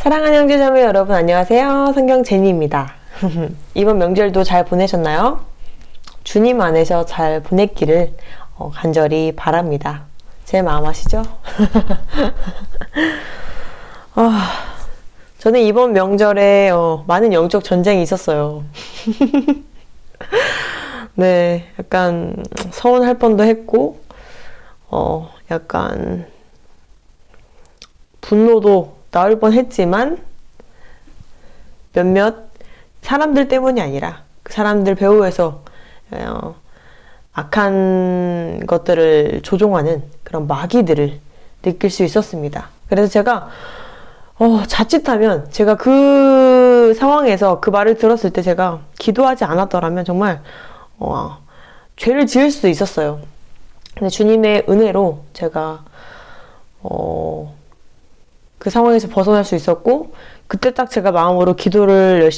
사랑하는 형제자매 여러분 안녕하세요. 성경 제니입니다. 이번 명절도 잘 보내셨나요? 주님 안에서 잘 보냈기를 간절히 바랍니다. 제 마음 아시죠? 저는 이번 명절에 많은 영적 전쟁이 있었어요. 네, 약간 서운할 뻔도 했고 약간 분노도 나올 뻔했지만 몇몇 사람들 때문이 아니라 그 사람들 배후에서 악한 것들을 조종하는 그런 마귀들을 느낄 수 있었습니다. 그래서 제가 자칫하면 제가 그 상황에서 그 말을 들었을 때 제가 기도하지 않았더라면 정말 죄를 지을 수도 있었어요. 근데 주님의 은혜로 제가 그 상황에서 벗어날 수 있었고, 그때 딱 제가 마음으로 기도를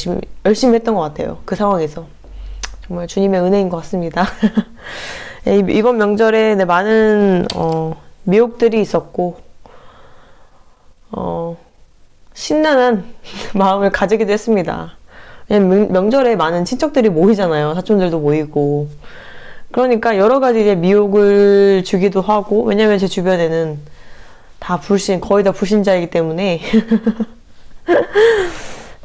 열심히 했던 것 같아요. 그 상황에서. 정말 주님의 은혜인 것 같습니다. 이번 명절에 많은 미혹들이 있었고, 신나는 마음을 가지기도 했습니다. 왜냐면 명절에 많은 친척들이 모이잖아요. 사촌들도 모이고. 그러니까 여러 가지 이제 미혹을 주기도 하고, 왜냐면 제 주변에는 거의 다 불신자이기 때문에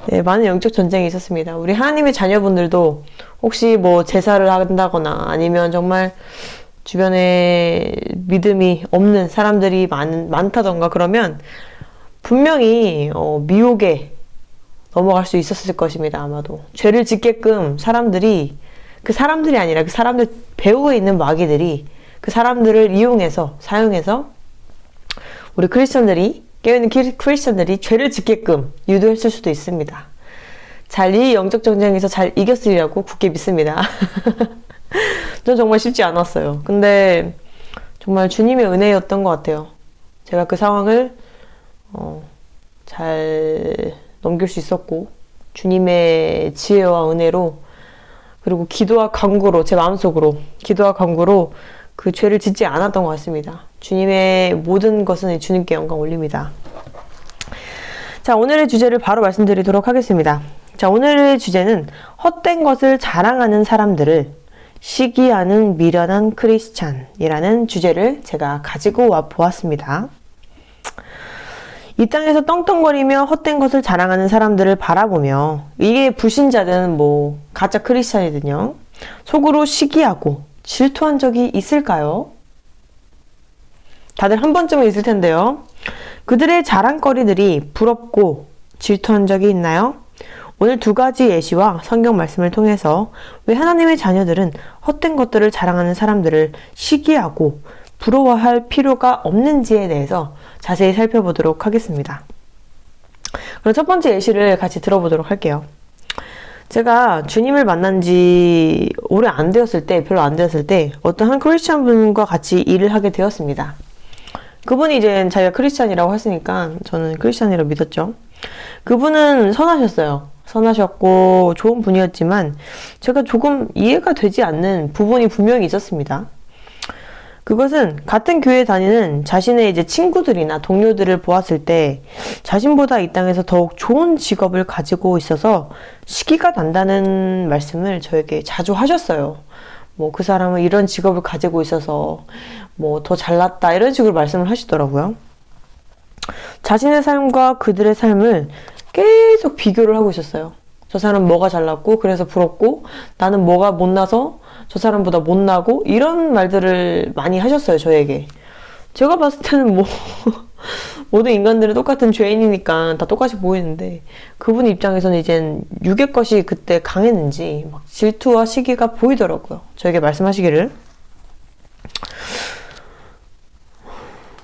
네, 많은 영적 전쟁이 있었습니다. 우리 하나님의 자녀분들도 혹시 뭐 제사를 한다거나 아니면 정말 주변에 믿음이 없는 사람들이 많다던가 그러면 분명히 미혹에 넘어갈 수 있었을 것입니다. 아마도 죄를 짓게끔 그 사람들이 아니라 그 사람들 배후에 있는 마귀들이 그 사람들을 사용해서 우리 깨어있는 크리스천들이 죄를 짓게끔 유도했을 수도 있습니다. 이 영적 전쟁에서 잘 이겼으리라고 굳게 믿습니다. 전 정말 쉽지 않았어요. 근데 정말 주님의 은혜였던 것 같아요. 제가 그 상황을 잘 넘길 수 있었고, 주님의 지혜와 은혜로, 그리고 기도와 간구로, 제 마음속으로 기도와 간구로 그 죄를 짓지 않았던 것 같습니다. 주님의 모든 것은 주님께 영광 올립니다. 자, 오늘의 주제를 바로 말씀드리도록 하겠습니다. 자, 오늘의 주제는 헛된 것을 자랑하는 사람들을 시기하는 미련한 크리스찬이라는 주제를 제가 가지고 와 보았습니다. 이 땅에서 떵떵거리며 헛된 것을 자랑하는 사람들을 바라보며, 이게 불신자든 가짜 크리스찬이든요, 속으로 시기하고 질투한 적이 있을까요? 다들 한 번쯤은 있을 텐데요. 그들의 자랑거리들이 부럽고 질투한 적이 있나요? 오늘 두 가지 예시와 성경 말씀을 통해서 왜 하나님의 자녀들은 헛된 것들을 자랑하는 사람들을 시기하고 부러워할 필요가 없는지에 대해서 자세히 살펴보도록 하겠습니다. 그럼 첫 번째 예시를 같이 들어보도록 할게요. 제가 주님을 만난 지 별로 안 되었을 때 어떤 한 크리스찬 분과 같이 일을 하게 되었습니다. 그분이 이제 자기가 크리스찬이라고 했으니까 저는 크리스찬이라고 믿었죠. 그분은 선하셨고 좋은 분이었지만 제가 조금 이해가 되지 않는 부분이 분명히 있었습니다. 그것은 같은 교회에 다니는 자신의 이제 친구들이나 동료들을 보았을 때 자신보다 이 땅에서 더욱 좋은 직업을 가지고 있어서 시기가 난다는 말씀을 저에게 자주 하셨어요. 그 사람은 이런 직업을 가지고 있어서 더 잘났다 이런 식으로 말씀을 하시더라고요. 자신의 삶과 그들의 삶을 계속 비교를 하고 있었어요. 저 사람은 뭐가 잘났고 그래서 부럽고, 나는 뭐가 못나서 저 사람보다 못나고, 이런 말들을 많이 하셨어요, 저에게. 제가 봤을 때는 모든 인간들은 똑같은 죄인이니까 다 똑같이 보이는데, 그분 입장에서는 이젠 육의 것이 그때 강했는지 질투와 시기가 보이더라고요. 저에게 말씀하시기를.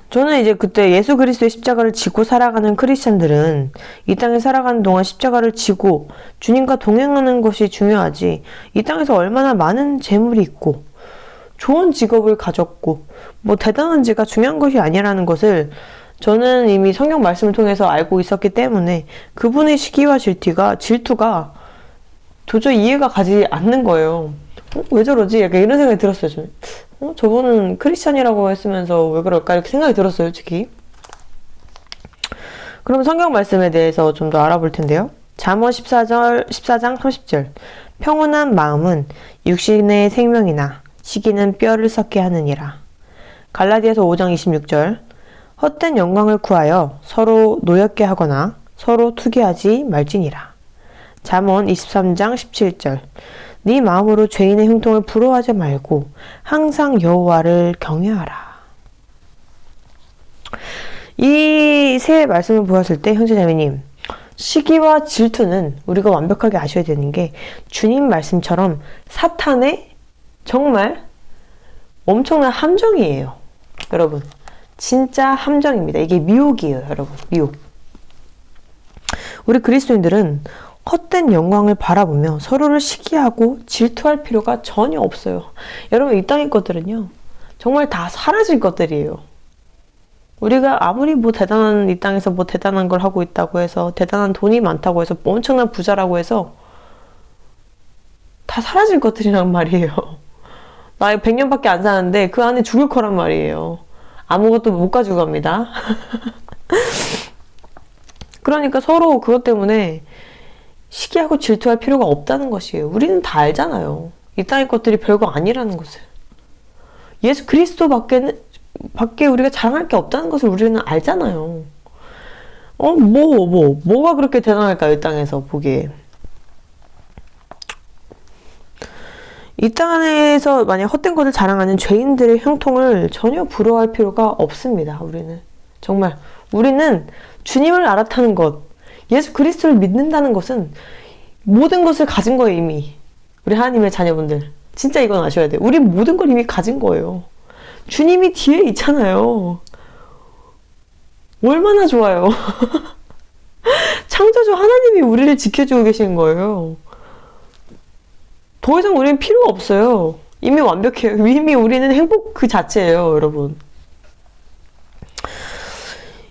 저는 이제 그때 예수 그리스도의 십자가를 지고 살아가는 크리스찬들은 이 땅에 살아가는 동안 십자가를 지고 주님과 동행하는 것이 중요하지, 이 땅에서 얼마나 많은 재물이 있고 좋은 직업을 가졌고 대단한지가 중요한 것이 아니라는 것을 저는 이미 성경 말씀을 통해서 알고 있었기 때문에 그분의 시기와 질투가 도저히 이해가 가지 않는 거예요. 왜 저러지? 약간 이런 생각이 들었어요. 저는. 저분은 크리스찬이라고 했으면서 왜 그럴까? 이렇게 생각이 들었어요, 솔직히. 그럼 성경 말씀에 대해서 좀 더 알아볼 텐데요. 잠언 14장 30절. 평온한 마음은 육신의 생명이나 시기는 뼈를 썩게 하느니라. 갈라디아서 5장 26절. 헛된 영광을 구하여 서로 노엽게 하거나 서로 투기하지 말지니라. 잠언 23장 17절. 네 마음으로 죄인의 형통을 부러워하지 말고 항상 여호와를 경외하라. 이 세 말씀을 보았을 때 형제자매님, 시기와 질투는 우리가 완벽하게 아셔야 되는 게 주님 말씀처럼 사탄의 정말 엄청난 함정이에요. 여러분, 진짜 함정입니다. 이게 미혹이에요, 여러분. 미혹. 우리 그리스도인들은 헛된 영광을 바라보며 서로를 시기하고 질투할 필요가 전혀 없어요. 여러분, 이 땅의 것들은요, 정말 다 사라질 것들이에요. 우리가 아무리 이 땅에서 대단한 걸 하고 있다고 해서, 대단한 돈이 많다고 해서, 엄청난 부자라고 해서, 다 사라질 것들이란 말이에요. 나 100년밖에 안 사는데 그 안에 죽을 거란 말이에요. 아무것도 못 가지고 갑니다. 그러니까 서로 그것 때문에 시기하고 질투할 필요가 없다는 것이에요. 우리는 다 알잖아요. 이 땅의 것들이 별거 아니라는 것을. 예수 그리스도 밖에 우리가 자랑할 게 없다는 것을 우리는 알잖아요. 뭐가 그렇게 대단할까요? 이 땅에서 보기에. 이 땅 안에서 만약 헛된 것을 자랑하는 죄인들의 형통을 전혀 부러워할 필요가 없습니다. 우리는. 정말. 우리는 주님을 알았다는 것, 예수 그리스도를 믿는다는 것은 모든 것을 가진 거예요, 이미. 우리 하나님의 자녀분들. 진짜 이건 아셔야 돼요. 우리 모든 걸 이미 가진 거예요. 주님이 뒤에 있잖아요. 얼마나 좋아요. 창조주 하나님이 우리를 지켜주고 계신 거예요. 더 이상 우리는 필요가 없어요. 이미 완벽해요. 이미 우리는 행복 그 자체예요, 여러분.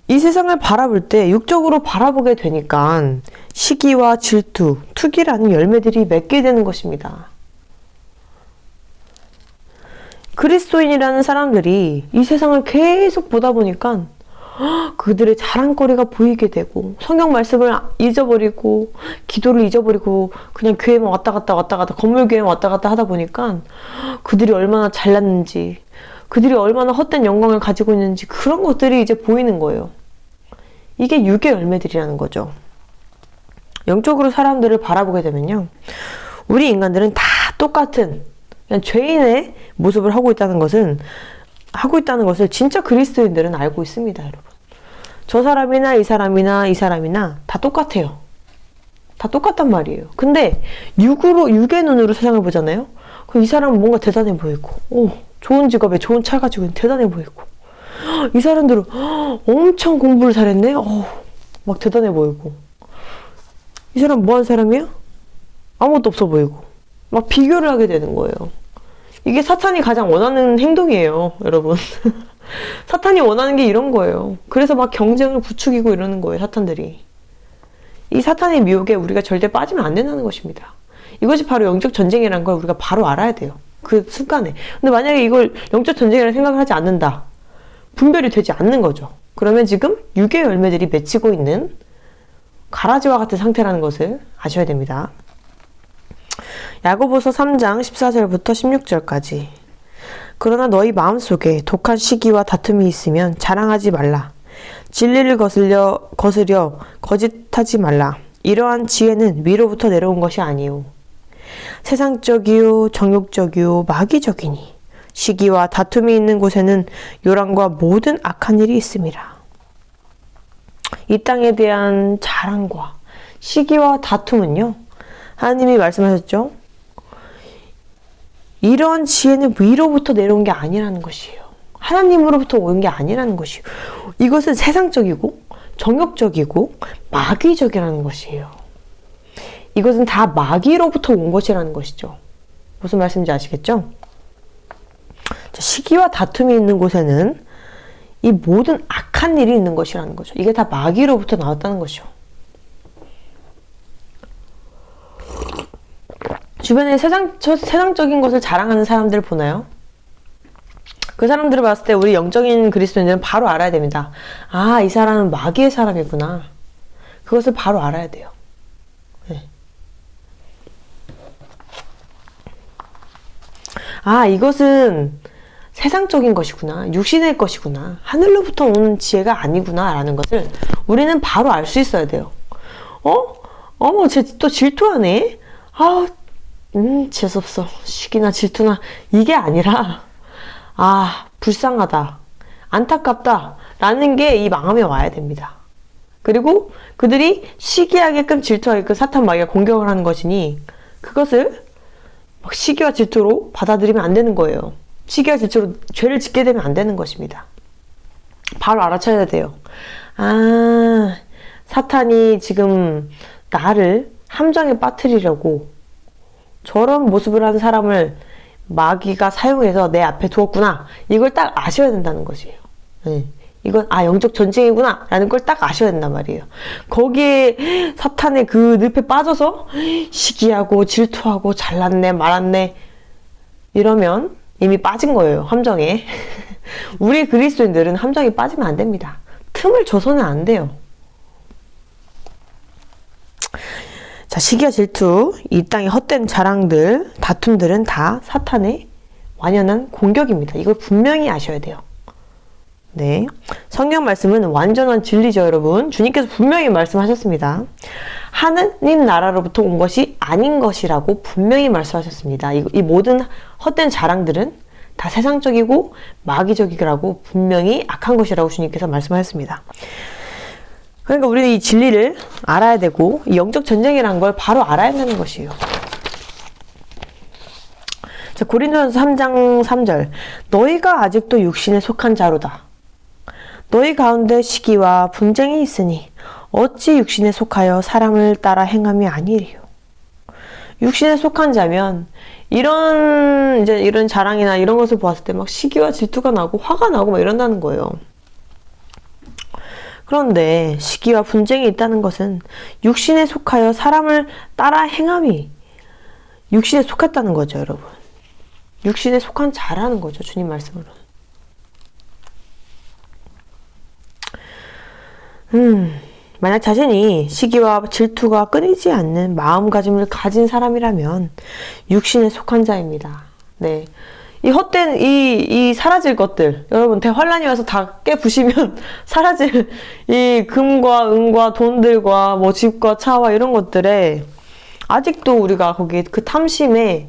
이 세상을 바라볼 때 육적으로 바라보게 되니까 시기와 질투, 투기라는 열매들이 맺게 되는 것입니다. 그리스도인이라는 사람들이 이 세상을 계속 보다 보니까 그들의 자랑거리가 보이게 되고 성경 말씀을 잊어버리고 기도를 잊어버리고 그냥 교회만 왔다 갔다 건물 교회만 왔다 갔다 하다 보니까 그들이 얼마나 잘났는지, 그들이 얼마나 헛된 영광을 가지고 있는지 그런 것들이 이제 보이는 거예요. 이게 육의 열매들이라는 거죠. 영적으로 사람들을 바라보게 되면요, 우리 인간들은 다 똑같은 그냥 죄인의 모습을 하고 있다는 것을 진짜 그리스도인들은 알고 있습니다, 여러분. 저 사람이나 이 사람이나 다 똑같아요. 다 똑같단 말이에요. 근데 육의 눈으로 세상을 보잖아요. 그럼 이 사람은 뭔가 대단해 보이고, 좋은 직업에 좋은 차 가지고 대단해 보이고, 이 사람들은 엄청 공부를 잘했네. 막 대단해 보이고, 이 사람 뭐 하는 사람이야? 아무것도 없어 보이고, 막 비교를 하게 되는 거예요. 이게 사탄이 가장 원하는 행동이에요, 여러분. 사탄이 원하는 게 이런 거예요. 그래서 막 경쟁을 부추기고 이러는 거예요, 사탄들이. 이 사탄의 미혹에 우리가 절대 빠지면 안 된다는 것입니다. 이것이 바로 영적 전쟁이라는 걸 우리가 바로 알아야 돼요. 그 순간에. 근데 만약에 이걸 영적 전쟁이라고 생각을 하지 않는다. 분별이 되지 않는 거죠. 그러면 지금 육의 열매들이 맺히고 있는 가라지와 같은 상태라는 것을 아셔야 됩니다. 야고보서 3장 14절부터 16절까지. 그러나 너희 마음속에 독한 시기와 다툼이 있으면 자랑하지 말라. 진리를 거스려 거짓하지 말라. 이러한 지혜는 위로부터 내려온 것이 아니요 세상적이요 정욕적이요 마귀적이니 시기와 다툼이 있는 곳에는 요란과 모든 악한 일이 있음이라. 이 땅에 대한 자랑과 시기와 다툼은요, 하나님이 말씀하셨죠. 이런 지혜는 위로부터 내려온 게 아니라는 것이에요. 하나님으로부터 온 게 아니라는 것이에요. 이것은 세상적이고 정욕적이고 마귀적이라는 것이에요. 이것은 다 마귀로부터 온 것이라는 것이죠. 무슨 말씀인지 아시겠죠? 시기와 다툼이 있는 곳에는 이 모든 악한 일이 있는 것이라는 거죠. 이게 다 마귀로부터 나왔다는 것이죠. 주변에 세상적인 것을 자랑하는 사람들 보나요? 그 사람들을 봤을 때 우리 영적인 그리스도인들은 바로 알아야 됩니다. 이 사람은 마귀의 사람이구나. 그것을 바로 알아야 돼요. 네. 아, 이것은 세상적인 것이구나. 육신의 것이구나. 하늘로부터 오는 지혜가 아니구나. 라는 것을 우리는 바로 알 수 있어야 돼요. 어머, 쟤 또 질투하네? 아, 재수없어. 시기나 질투나. 이게 아니라, 아, 불쌍하다. 안타깝다. 라는 게 이 마음에 와야 됩니다. 그리고 그들이 시기하게끔 질투하게끔 사탄 마귀가 공격을 하는 것이니 그것을 막 시기와 질투로 받아들이면 안 되는 거예요. 시기와 질투로 죄를 짓게 되면 안 되는 것입니다. 바로 알아차려야 돼요. 아, 사탄이 지금 나를 함정에 빠뜨리려고 저런 모습을 하는 사람을 마귀가 사용해서 내 앞에 두었구나. 이걸 딱 아셔야 된다는 것이에요. 네. 이건 영적 전쟁이구나 라는 걸 딱 아셔야 된단 말이에요. 거기에 사탄의 그 늪에 빠져서 시기하고 질투하고 잘났네 말았네 이러면 이미 빠진 거예요. 함정에. 우리 그리스도인들은 함정에 빠지면 안 됩니다. 틈을 줘서는 안 돼요. 자, 시기와 질투, 이 땅의 헛된 자랑들, 다툼들은 다 사탄의 완연한 공격입니다. 이걸 분명히 아셔야 돼요. 네, 성경 말씀은 완전한 진리죠, 여러분. 주님께서 분명히 말씀하셨습니다. 하느님 나라로부터 온 것이 아닌 것이라고 분명히 말씀하셨습니다. 이 모든 헛된 자랑들은 다 세상적이고 마귀적이라고 분명히 악한 것이라고 주님께서 말씀하셨습니다. 그러니까 우리는 이 진리를 알아야 되고 이 영적 전쟁이라는 걸 바로 알아야 되는 것이에요. 자, 고린도전서 3장 3절. 너희가 아직도 육신에 속한 자로다. 너희 가운데 시기와 분쟁이 있으니 어찌 육신에 속하여 사람을 따라 행함이 아니리요. 육신에 속한 자면 이런 자랑이나 이런 것을 보았을 때 막 시기와 질투가 나고 화가 나고 막 이런다는 거예요. 그런데 시기와 분쟁이 있다는 것은 육신에 속하여 사람을 따라 행함이 육신에 속했다는 거죠, 여러분. 육신에 속한 자라는 거죠, 주님 말씀으로. 만약 자신이 시기와 질투가 끊이지 않는 마음가짐을 가진 사람이라면 육신에 속한 자입니다. 네. 이 헛된 이 사라질 것들, 여러분 대환란이 와서 다 깨부시면 사라질 이 금과 은과 돈들과 뭐 집과 차와 이런 것들에 아직도 우리가 거기에 그 탐심에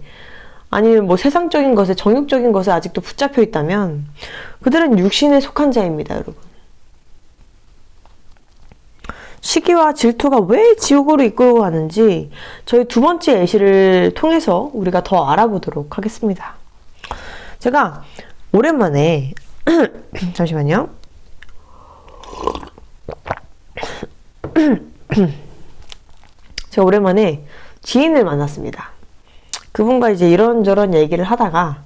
아니면 뭐 세상적인 것에 정욕적인 것에 아직도 붙잡혀 있다면 그들은 육신에 속한 자입니다, 여러분. 시기와 질투가 왜 지옥으로 이끌고 가는지 저희 두 번째 예시를 통해서 우리가 더 알아보도록 하겠습니다. 제가 오랜만에 잠시만요. 제가 오랜만에 지인을 만났습니다. 그분과 이제 이런저런 얘기를 하다가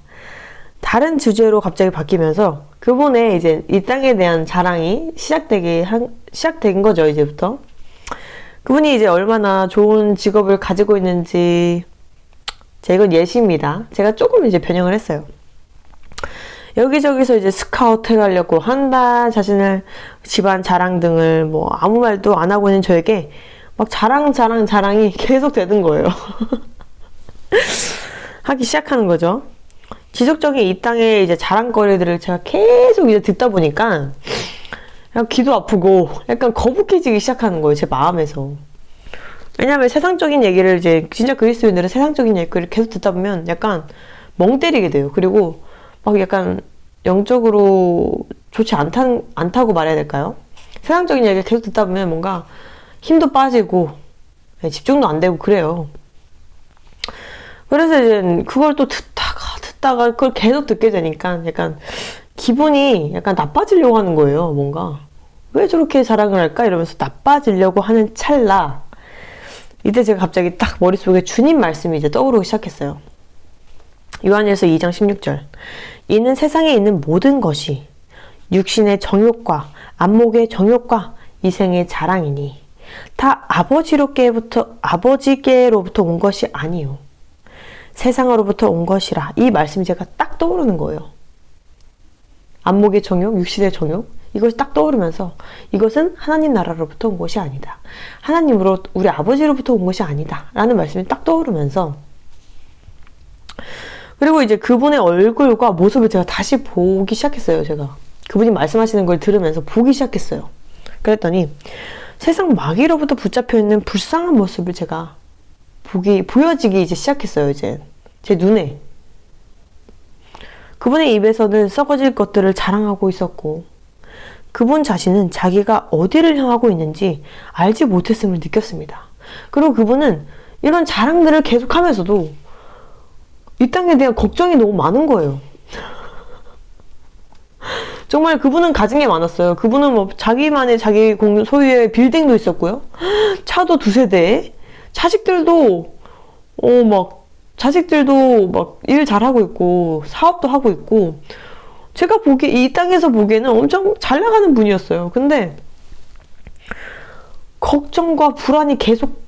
다른 주제로 갑자기 바뀌면서 그분의 이제 이 땅에 대한 자랑이 시작된 거죠, 이제부터. 그분이 이제 얼마나 좋은 직업을 가지고 있는지, 이건 예시입니다. 제가 조금 이제 변형을 했어요. 여기저기서 이제 스카우트 해가려고 한다, 자신을 집안 자랑 등을 뭐 아무 말도 안 하고 있는 저에게 막 자랑이 계속 되는 거예요. 하기 시작하는 거죠. 지속적인 이 땅의 이제 자랑거리들을 제가 계속 이제 듣다 보니까 약간 귀도 아프고 약간 거북해지기 시작하는 거예요, 제 마음에서. 왜냐면 세상적인 얘기를 이제 진짜 그리스도인들은 세상적인 얘기를 계속 듣다 보면 약간 멍 때리게 돼요. 그리고 막 약간 영적으로 좋지 않다고 말해야 될까요? 세상적인 얘기를 계속 듣다 보면 뭔가 힘도 빠지고 집중도 안 되고 그래요. 그래서 이제 그걸 또 듣다가 그걸 계속 듣게 되니까 약간 기분이 약간 나빠지려고 하는 거예요, 뭔가. 왜 저렇게 자랑을 할까? 이러면서 나빠지려고 하는 찰나, 이때 제가 갑자기 딱 머릿속에 주님 말씀이 이제 떠오르기 시작했어요. 요한일서 2장 16절. 이는 세상에 있는 모든 것이 육신의 정욕과 안목의 정욕과 이생의 자랑이니 다 아버지께로부터 온 것이 아니요 세상으로부터 온 것이라. 이 말씀이 제가 딱 떠오르는 거예요. 안목의 정욕, 육신의 정욕, 이것이 딱 떠오르면서 이것은 하나님 나라로부터 온 것이 아니다. 하나님으로 우리 아버지로부터 온 것이 아니다. 라는 말씀이 딱 떠오르면서 그리고 이제 그분의 얼굴과 모습을 제가 다시 보기 시작했어요. 제가 그분이 말씀하시는 걸 들으면서 보기 시작했어요. 그랬더니 세상 마귀로부터 붙잡혀 있는 불쌍한 모습을 제가 보여지기 이제 시작했어요. 이제 제 눈에 그분의 입에서는 썩어질 것들을 자랑하고 있었고 그분 자신은 자기가 어디를 향하고 있는지 알지 못했음을 느꼈습니다. 그리고 그분은 이런 자랑들을 계속하면서도 이 땅에 대한 걱정이 너무 많은 거예요. 정말 그분은 가진 게 많았어요. 그분은 뭐 자기만의 자기 소유의 빌딩도 있었고요. 차도 2세대, 자식들도 막 일 잘하고 있고 사업도 하고 있고 제가 이 땅에서 보기에는 엄청 잘 나가는 분이었어요. 근데 걱정과 불안이 계속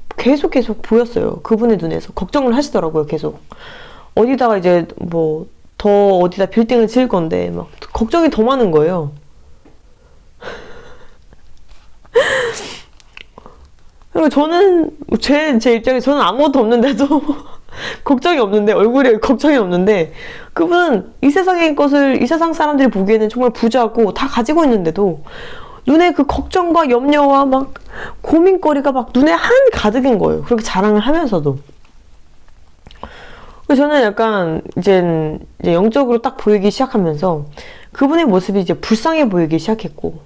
보였어요. 그분의 눈에서 걱정을 하시더라고요. 계속 어디다가 이제 뭐 더 어디다 빌딩을 지을 건데 막 걱정이 더 많은 거예요. 그리고 저는 제 입장에 저는 아무것도 없는데도 걱정이 없는데 얼굴에 걱정이 없는데 그분은 이 세상 사람들이 보기에는 정말 부자고 다 가지고 있는데도 눈에 그 걱정과 염려와 막 고민거리가 막 눈에 한가득인 거예요. 그렇게 자랑을 하면서도. 그래서 저는 약간 이제 영적으로 딱 보이기 시작하면서 그분의 모습이 이제 불쌍해 보이기 시작했고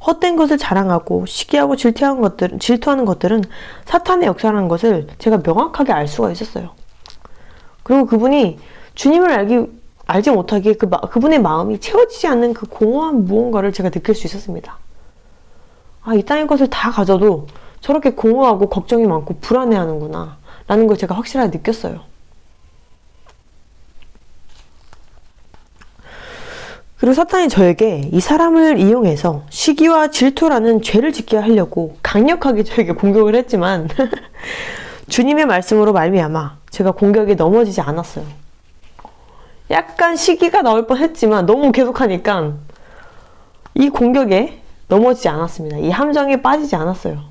헛된 것을 자랑하고 시기하고 질투하는 것들은 사탄의 역사라는 것을 제가 명확하게 알 수가 있었어요. 그리고 그분이 주님을 알지 못하기에 그분의 마음이 채워지지 않는 그 공허한 무언가를 제가 느낄 수 있었습니다. 아, 이 땅의 것을 다 가져도 저렇게 공허하고 걱정이 많고 불안해하는구나 라는 걸 제가 확실하게 느꼈어요. 그리고 사탄이 저에게 이 사람을 이용해서 시기와 질투라는 죄를 짓게 하려고 강력하게 저에게 공격을 했지만 주님의 말씀으로 말미암아 제가 공격에 넘어지지 않았어요. 약간 시기가 나올 뻔했지만 너무 계속하니까 이 공격에 넘어지지 않았습니다. 이 함정에 빠지지 않았어요.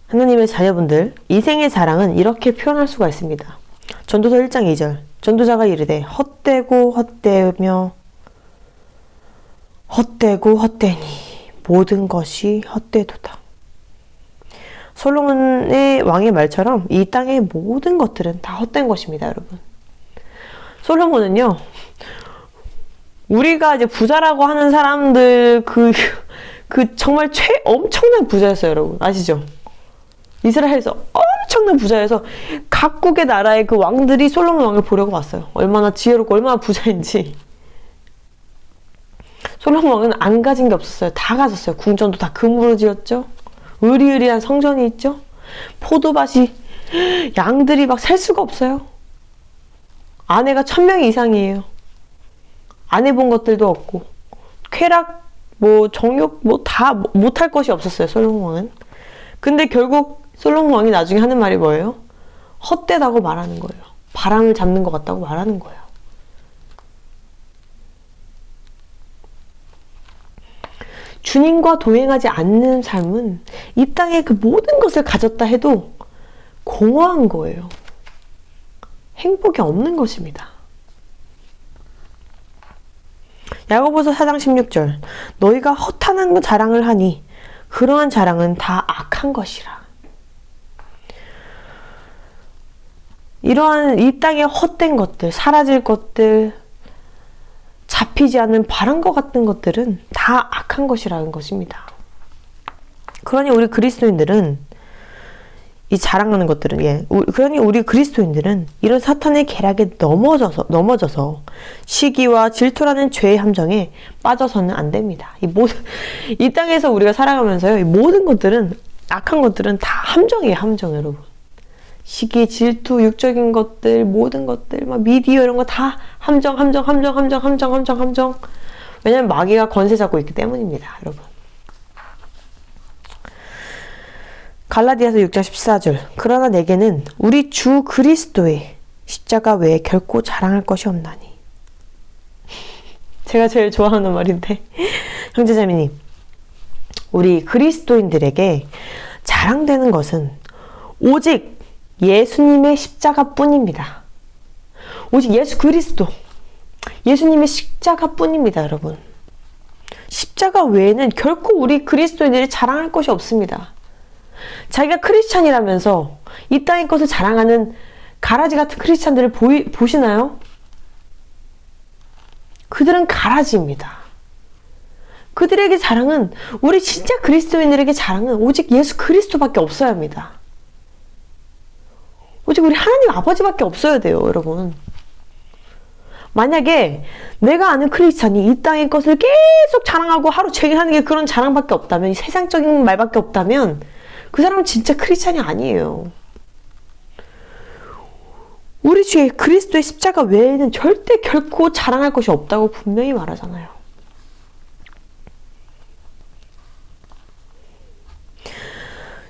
하나님의 자녀분들, 이생의 자랑은 이렇게 표현할 수가 있습니다. 전도서 1장 2절 전도자가 이르되 헛되고 헛되며 헛되고 헛되니 모든 것이 헛되도다. 솔로몬의 왕의 말처럼 이 땅의 모든 것들은 다 헛된 것입니다. 여러분, 솔로몬은요 우리가 이제 부자라고 하는 사람들 그 정말 엄청난 부자였어요. 여러분 아시죠? 이스라엘에서 엄청난 부자여서 각국의 나라의 그 왕들이 솔로몬 왕을 보려고 왔어요. 얼마나 지혜롭고 얼마나 부자인지. 솔로몬 왕은 안 가진 게 없었어요. 다 가졌어요. 궁전도 다 금으로 지었죠. 으리으리한 성전이 있죠. 포도밭이 양들이 막 셀 수가 없어요. 아내가 1000명 이상이에요. 안 해본 것들도 없고 쾌락 정욕 다 못할 것이 없었어요. 솔로몬 왕은. 근데 결국 솔로몬 왕이 나중에 하는 말이 뭐예요? 헛되다고 말하는 거예요. 바람을 잡는 것 같다고 말하는 거예요. 주님과 동행하지 않는 삶은 이 땅에 그 모든 것을 가졌다 해도 공허한 거예요. 행복이 없는 것입니다. 야고보서 4장 16절 너희가 허탄한 자랑을 하니 그러한 자랑은 다 악한 것이라. 이러한 이 땅의 헛된 것들, 사라질 것들, 잡히지 않는 바람과 같은 것들은 다 악한 것이라는 것입니다. 그러니 우리 그리스도인들은 이 자랑하는 것들은 그러니 우리 그리스도인들은 이런 사탄의 계략에 넘어져서 시기와 질투라는 죄의 함정에 빠져서는 안 됩니다. 이 땅에서 우리가 살아가면서요, 이 모든 것들은 악한 것들은 다 함정이에요. 함정. 여러분, 시기, 질투, 육적인 것들, 모든 것들, 막 미디어 이런 거 다 함정. 왜냐면 마귀가 권세 잡고 있기 때문입니다. 여러분, 갈라디아서 6장 14절 그러나 내게는 우리 주 그리스도의 십자가 외에 결코 자랑할 것이 없나니 제가 제일 좋아하는 말인데. 형제자매님, 우리 그리스도인들에게 자랑되는 것은 오직 예수님의 십자가뿐입니다. 오직 예수 그리스도, 예수님의 십자가뿐입니다, 여러분. 십자가 외에는 결코 우리 그리스도인들이 자랑할 것이 없습니다. 자기가 크리스찬이라면서 이 땅의 것을 자랑하는 가라지 같은 크리스찬들을 보시나요? 그들은 가라지입니다. 그들에게 자랑은, 우리 진짜 그리스도인들에게 자랑은 오직 예수 그리스도밖에 없어야 합니다. 오직 우리 하나님 아버지밖에 없어야 돼요, 여러분. 만약에 내가 아는 크리스찬이 이 땅의 것을 계속 자랑하고 하루 종일 하는 게 그런 자랑밖에 없다면, 세상적인 말밖에 없다면 그 사람은 진짜 크리스찬이 아니에요. 우리 주의 그리스도의 십자가 외에는 절대 결코 자랑할 것이 없다고 분명히 말하잖아요.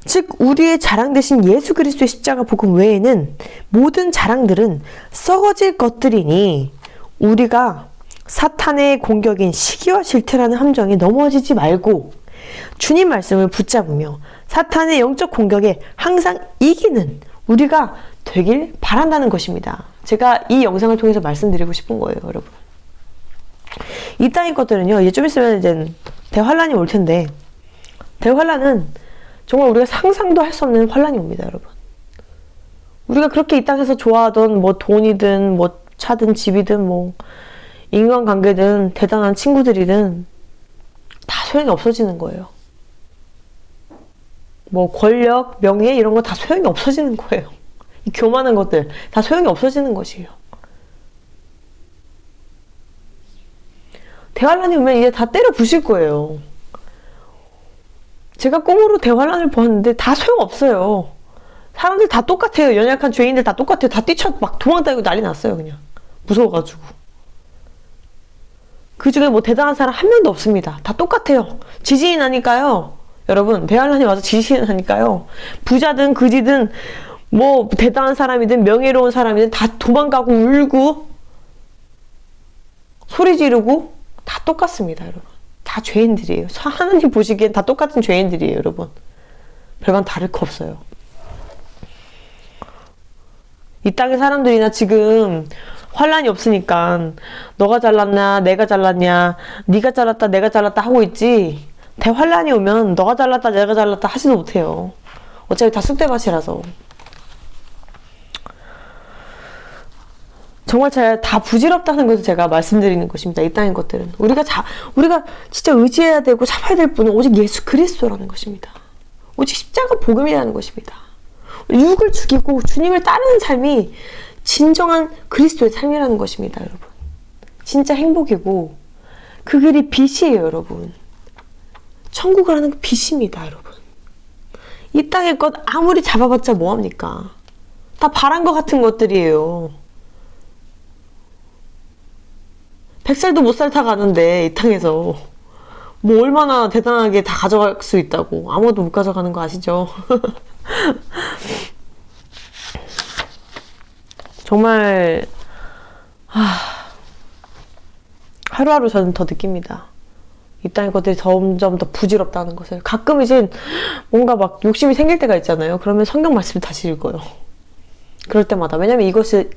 즉 우리의 자랑 대신 예수 그리스도의 십자가 복음 외에는 모든 자랑들은 썩어질 것들이니 우리가 사탄의 공격인 시기와 질투라는 함정에 넘어지지 말고 주님 말씀을 붙잡으며 사탄의 영적 공격에 항상 이기는 우리가 되길 바란다는 것입니다. 제가 이 영상을 통해서 말씀드리고 싶은 거예요, 여러분. 이 땅의 것들은요, 이제 좀 있으면 이제 대환란이 올 텐데, 대환란은 정말 우리가 상상도 할 수 없는 환란이 옵니다, 여러분. 우리가 그렇게 이 땅에서 좋아하던 뭐 돈이든 뭐 차든 집이든 뭐 인간관계든 대단한 친구들이든 다 소용이 없어지는 거예요. 뭐 권력, 명예 이런 거 다 소용이 없어지는 거예요. 이 교만한 것들 다 소용이 없어지는 것이에요. 대환란이 오면 이제 다 때려 부실 거예요. 제가 꿈으로 대환란을 보았는데 다 소용없어요. 사람들 다 똑같아요. 연약한 죄인들 다 똑같아요. 다 뛰쳐 막 도망다니고 난리 났어요. 그냥 무서워가지고. 그 중에 뭐 대단한 사람 한 명도 없습니다. 다 똑같아요. 지진이 나니까요. 여러분, 대환란이 와서 지진이 나니까요. 부자든 그지든 뭐 대단한 사람이든 명예로운 사람이든 다 도망가고 울고 소리 지르고 다 똑같습니다, 여러분. 다 죄인들이에요. 하나님 보시기엔 다 똑같은 죄인들이에요, 여러분. 별반 다를 거 없어요. 이 땅의 사람들이나 지금 환란이 없으니까 너가 잘났나 내가 잘났냐, 네가 잘났다 내가 잘났다 하고 있지, 대환란이 오면 너가 잘났다 내가 잘났다 하지도 못해요. 어차피 다 쑥대밭이라서. 정말 다 부질없다는 것을 제가 말씀드리는 것입니다. 이 땅의 것들은. 우리가 진짜 의지해야 되고 잡아야 될 분은 오직 예수 그리스도라는 것입니다. 오직 십자가 복음이라는 것입니다. 육을 죽이고 주님을 따르는 삶이 진정한 그리스도의 삶이라는 것입니다, 여러분. 진짜 행복이고 그 길이 빛이에요, 여러분. 천국을 하는 그 빛입니다, 여러분. 이 땅의 것 아무리 잡아봤자 뭐합니까? 다 바란 것 같은 것들이에요. 100살도 못 살다 가는데 이 땅에서 뭐 얼마나 대단하게 다 가져갈 수 있다고. 아무도 못 가져가는 거 아시죠? 정말 하루하루 저는 더 느낍니다. 이 땅의 것들이 점점 더 부질없다는 것을. 가끔 이제 뭔가 막 욕심이 생길 때가 있잖아요. 그러면 성경 말씀을 다시 읽어요. 그럴 때마다. 왜냐면 이것을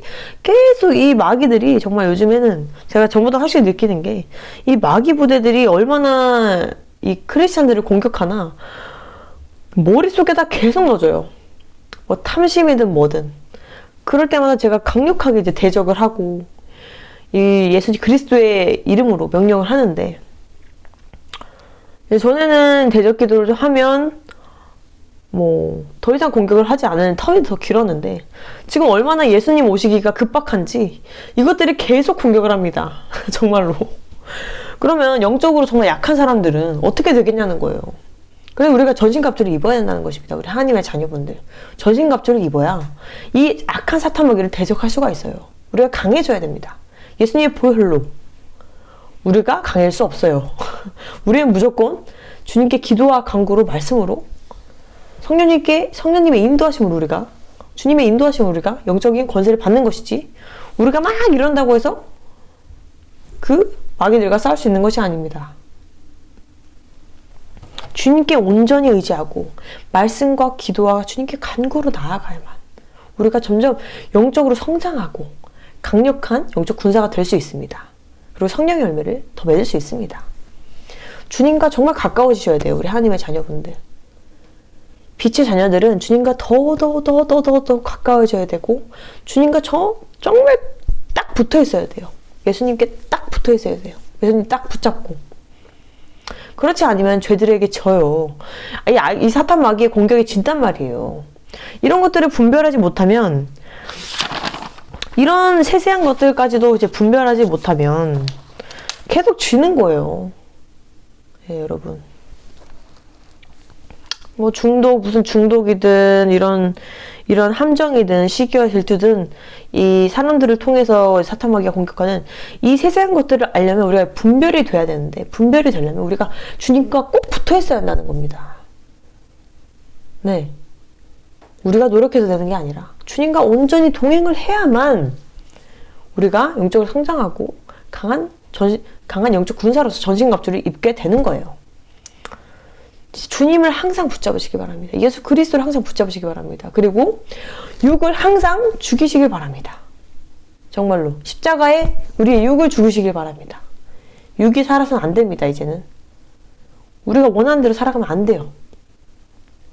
계속 이 마귀들이 정말 요즘에는 제가 전보다 확실히 느끼는 게 이 마귀 부대들이 얼마나 이 크리스찬들을 공격하나 머릿속에다 계속 넣어줘요. 뭐 탐심이든 뭐든. 그럴 때마다 제가 강력하게 이제 대적을 하고 이 예수 그리스도의 이름으로 명령을 하는데, 전에는 대적 기도를 좀 하면 뭐 더 이상 공격을 하지 않은 텀이 더 길었는데, 지금 얼마나 예수님 오시기가 급박한지 이것들이 계속 공격을 합니다. 정말로. 그러면 영적으로 정말 약한 사람들은 어떻게 되겠냐는 거예요. 그래서 우리가 전신갑주를 입어야 된다는 것입니다. 우리 하나님의 자녀분들. 전신갑주를 입어야 이 악한 사탄 마귀를 대적할 수가 있어요. 우리가 강해져야 됩니다. 예수님의 보혈로 우리가 강할 수 없어요. 우리는 무조건 주님께 기도와 간구로 말씀으로 성령님의 인도하심으로 우리가, 주님의 인도하심으로 우리가 영적인 권세를 받는 것이지, 우리가 막 이런다고 해서 그 마귀들과 싸울 수 있는 것이 아닙니다. 주님께 온전히 의지하고 말씀과 기도와 주님께 간구로 나아가야만 우리가 점점 영적으로 성장하고 강력한 영적 군사가 될 수 있습니다. 그리고 성령의 열매를 더 맺을 수 있습니다. 주님과 정말 가까워지셔야 돼요. 우리 하나님의 자녀분들. 빛의 자녀들은 주님과 더 가까워져야 되고 주님과 정말 딱 붙어 있어야 돼요. 예수님께 딱 붙어 있어야 돼요. 예수님 딱 붙잡고. 그렇지 않으면 죄들에게 져요. 이 사탄 마귀의 공격이 진단 말이에요. 이런 것들을 분별하지 못하면 이런 세세한 것들까지도 이제 분별하지 못하면 계속 쥐는 거예요. 예, 여러분. 뭐 무슨 중독이든 이런 함정이든 시기와 질투든 이 사람들을 통해서 사탄 마귀가 공격하는 이 세세한 것들을 알려면 우리가 분별이 돼야 되는데 분별이 되려면 우리가 주님과 꼭 붙어 있어야 한다는 겁니다. 네. 우리가 노력해서 되는 게 아니라 주님과 온전히 동행을 해야만 우리가 영적으로 성장하고 강한 영적 군사로서 전신갑주를 입게 되는 거예요. 주님을 항상 붙잡으시기 바랍니다. 예수 그리스도를 항상 붙잡으시기 바랍니다. 그리고 육을 항상 죽이시길 바랍니다. 정말로 십자가에 우리의 육을 죽이시길 바랍니다. 육이 살아서는 안 됩니다. 이제는 우리가 원하는 대로 살아가면 안 돼요.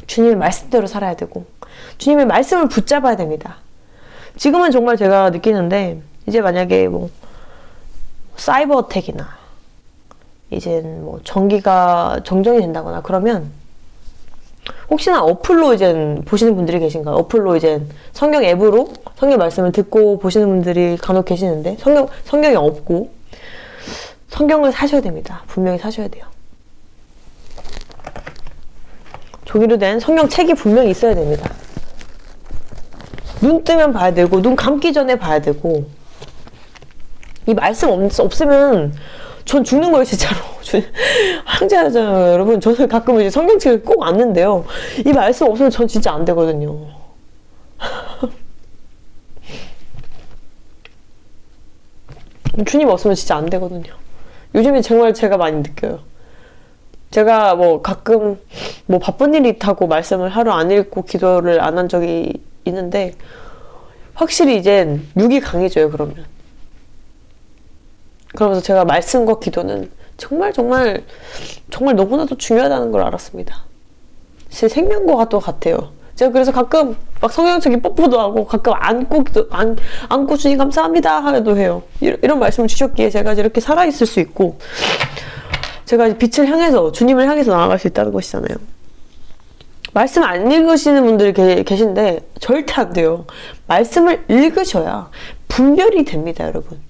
주님의 말씀대로 살아야 되고 주님의 말씀을 붙잡아야 됩니다. 지금은 정말 제가 느끼는데 이제 만약에 뭐 사이버 어택이나 이제 뭐 전기가 정전이 된다거나 그러면 혹시나 어플로 이제 보시는 분들이 계신가요? 어플로 이제 성경 앱으로 성경 말씀을 듣고 보시는 분들이 간혹 계시는데 성경이 없고 성경을 사셔야 됩니다. 분명히 사셔야 돼요. 종이로 된 성경책이 분명히 있어야 됩니다. 눈 뜨면 봐야 되고 눈 감기 전에 봐야 되고 이 말씀 없으면 전 죽는 거예요, 진짜로. 황제하잖아요, 여러분. 저는 가끔 이제 성경책을 꼭 앉는데요. 이 말씀 없으면 전 진짜 안 되거든요. 주님 없으면 진짜 안 되거든요. 요즘에 정말 제가 많이 느껴요. 제가 뭐 가끔 뭐 바쁜 일이 있다고 말씀을 하루 안 읽고 기도를 안 한 적이 있는데 확실히 이젠 육이 강해져요, 그러면. 그러면서 제가 말씀과 기도는 정말 너무나도 중요하다는 걸 알았습니다. 제 생명과 또 같아요. 제가 그래서 가끔 막 성경책에 뽀뽀도 하고 가끔 안고 주님 감사합니다 하기도 해요. 이런 말씀을 주셨기에 제가 이렇게 살아있을 수 있고 제가 빛을 향해서 주님을 향해서 나아갈 수 있다는 것이잖아요. 말씀 안 읽으시는 분들이 계신데 절대 안 돼요. 말씀을 읽으셔야 분별이 됩니다, 여러분.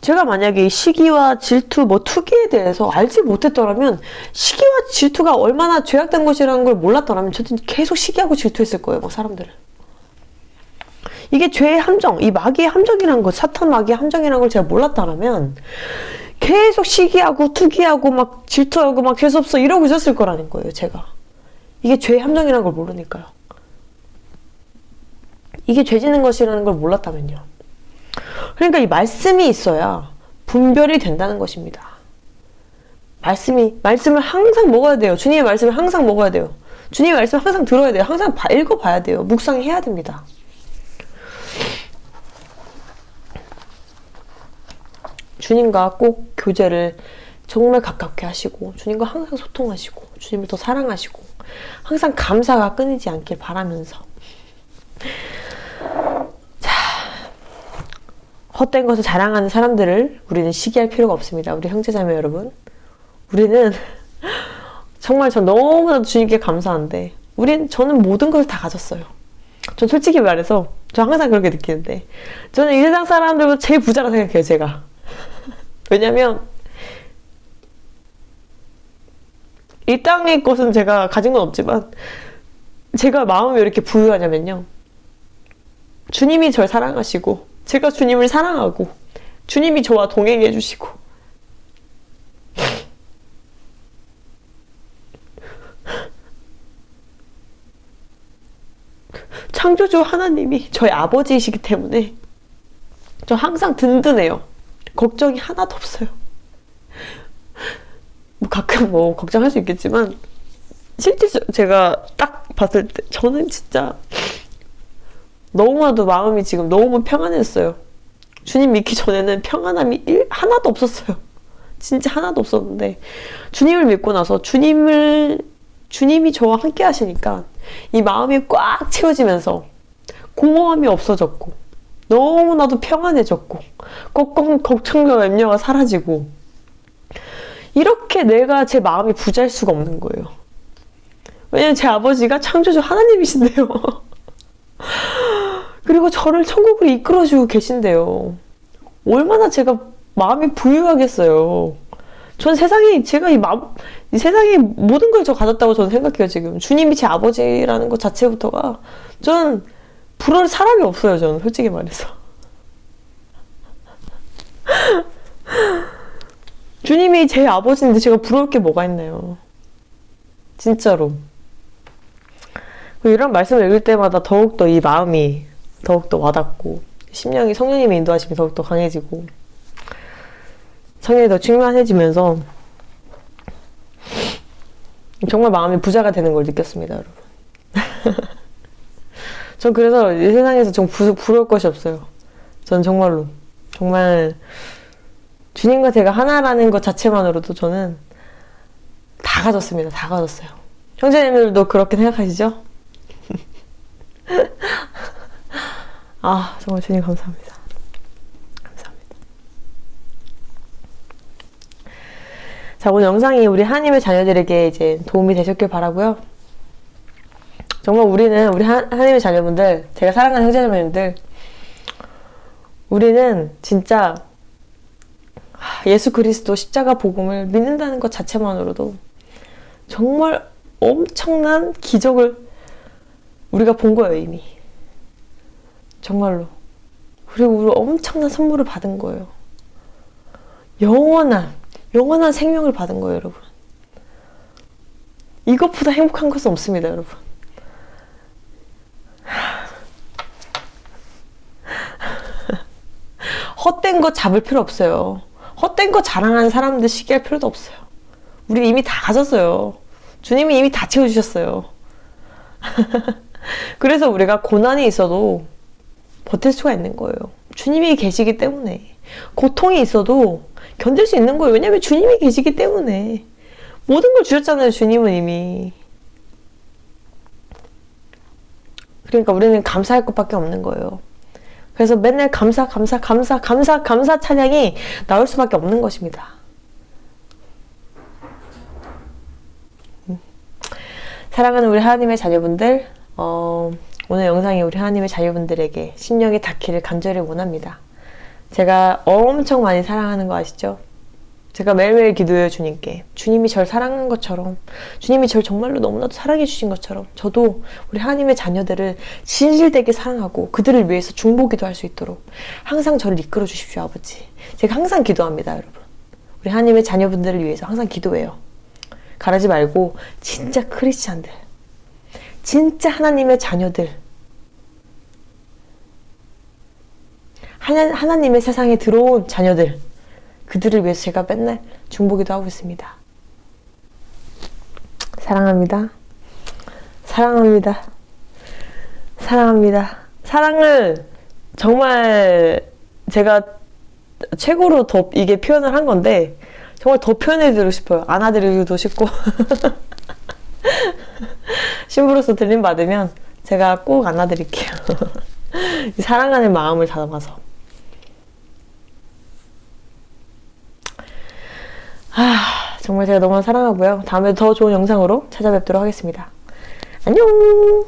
제가 만약에 이 시기와 질투, 투기에 대해서 알지 못했더라면 시기와 질투가 얼마나 죄악된 것이라는 걸 몰랐더라면 저는 계속 시기하고 질투했을 거예요, 막 사람들을. 이게 죄의 함정, 이 마귀의 함정이라는 것, 사탄 마귀의 함정이라는 걸 제가 몰랐다면 계속 시기하고 투기하고 막 질투하고 막 재수없어 이러고 있었을 거라는 거예요, 제가. 이게 죄의 함정이라는 걸 모르니까요. 이게 죄 짓는 것이라는 걸 몰랐다면요. 그러니까 이 말씀이 있어야 분별이 된다는 것입니다. 말씀을 항상 먹어야 돼요. 주님의 말씀을 항상 먹어야 돼요. 주님의 말씀을 항상 들어야 돼요. 항상 읽어봐야 돼요. 묵상해야 됩니다. 주님과 꼭 교제를 정말 가깝게 하시고 주님과 항상 소통하시고 주님을 더 사랑하시고 항상 감사가 끊이지 않길 바라면서 헛된 것을 자랑하는 사람들을 우리는 시기할 필요가 없습니다. 우리 형제자매 여러분. 우리는 정말 저 너무나도 주님께 감사한데 저는 모든 것을 다 가졌어요. 전 솔직히 말해서 저 항상 그렇게 느끼는데 저는 이 세상 사람들보다 제일 부자라 생각해요, 제가. 왜냐면 이 땅의 것은 제가 가진 건 없지만 제가 마음이 왜 이렇게 부유하냐면요. 주님이 절 사랑하시고 제가 주님을 사랑하고 주님이 저와 동행해 주시고 창조주 하나님이 저의 아버지이시기 때문에 저 항상 든든해요. 걱정이 하나도 없어요. 뭐 가끔 뭐 걱정할 수 있겠지만 실제 제가 딱 봤을 때 저는 진짜 너무나도 마음이 지금 너무 평안했어요. 주님 믿기 전에는 평안함이 하나도 없었어요. 진짜 하나도 없었는데 주님을 믿고 나서 주님이 저와 함께 하시니까 이 마음이 꽉 채워지면서 공허함이 없어졌고 너무나도 평안해졌고 걱정과 염려가 사라지고 이렇게 내가 제 마음이 부자일 수가 없는 거예요. 왜냐면 제 아버지가 창조주 하나님이신데요. 그리고 저를 천국으로 이끌어주고 계신데요. 얼마나 제가 마음이 부유하겠어요. 전 세상에 제가 이 세상에 모든 걸 저 가졌다고 저는 생각해요. 지금 주님이 제 아버지라는 것 자체부터가 저는 부러울 사람이 없어요. 저는 솔직히 말해서 주님이 제 아버지인데 제가 부러울 게 뭐가 있나요? 진짜로. 이런 말씀을 읽을 때마다 더욱더 이 마음이 더욱더 와닿고 심령이 성령님의 인도하심이 더욱더 강해지고 성령이 더 충만해지면서 정말 마음이 부자가 되는 걸 느꼈습니다, 여러분. 전 그래서 이 세상에서 좀 부러울 것이 없어요. 전 정말로 정말 주님과 제가 하나라는 것 자체만으로도 저는 다 가졌습니다. 다 가졌어요. 형제님들도 그렇게 생각하시죠? 아, 정말 주님 감사합니다. 감사합니다. 자, 오늘 영상이 우리 하나님의 자녀들에게 이제 도움이 되셨길 바라고요. 정말 우리 하나님의 자녀분들, 제가 사랑하는 형제자매님들, 우리는 진짜 예수 그리스도 십자가 복음을 믿는다는 것 자체만으로도 정말 엄청난 기적을 우리가 본 거예요, 이미. 정말로. 그리고 우리 엄청난 선물을 받은 거예요. 영원한 생명을 받은 거예요, 여러분. 이것보다 행복한 것은 없습니다, 여러분. 헛된 거 잡을 필요 없어요. 헛된 거 자랑하는 사람들 시기할 필요도 없어요. 우리 이미 다 가졌어요. 주님이 이미 다 채워주셨어요. 그래서 우리가 고난이 있어도 버틸 수가 있는 거예요. 주님이 계시기 때문에. 고통이 있어도 견딜 수 있는 거예요. 왜냐면 주님이 계시기 때문에. 모든 걸 주셨잖아요, 주님은 이미. 그러니까 우리는 감사할 것밖에 없는 거예요. 그래서 맨날 감사 찬양이 나올 수밖에 없는 것입니다. 사랑하는 우리 하나님의 자녀분들, 오늘 영상이 우리 하나님의 자녀분들에게 심령이 닿기를 간절히 원합니다. 제가 엄청 많이 사랑하는 거 아시죠? 제가 매일매일 기도해요, 주님께. 주님이 절 사랑하는 것처럼, 주님이 절 정말로 너무나도 사랑해 주신 것처럼 저도 우리 하나님의 자녀들을 진실되게 사랑하고 그들을 위해서 중보기도 할 수 있도록 항상 저를 이끌어 주십시오, 아버지. 제가 항상 기도합니다, 여러분. 우리 하나님의 자녀분들을 위해서 항상 기도해요. 가라지 말고 진짜 크리스찬들, 진짜 하나님의 자녀들, 하나님의 세상에 들어온 자녀들, 그들을 위해서 제가 맨날 중보기도 하고 있습니다. 사랑합니다. 사랑합니다. 사랑합니다. 사랑을 정말 제가 최고로 더 이게 표현을 한 건데 정말 더 표현해드리고 싶어요. 안아드리기도 싶고 신부로서 들림 받으면 제가 꼭 안아드릴게요. 사랑하는 마음을 담아서. 정말 제가 너무 사랑하고요. 다음에 더 좋은 영상으로 찾아뵙도록 하겠습니다. 안녕!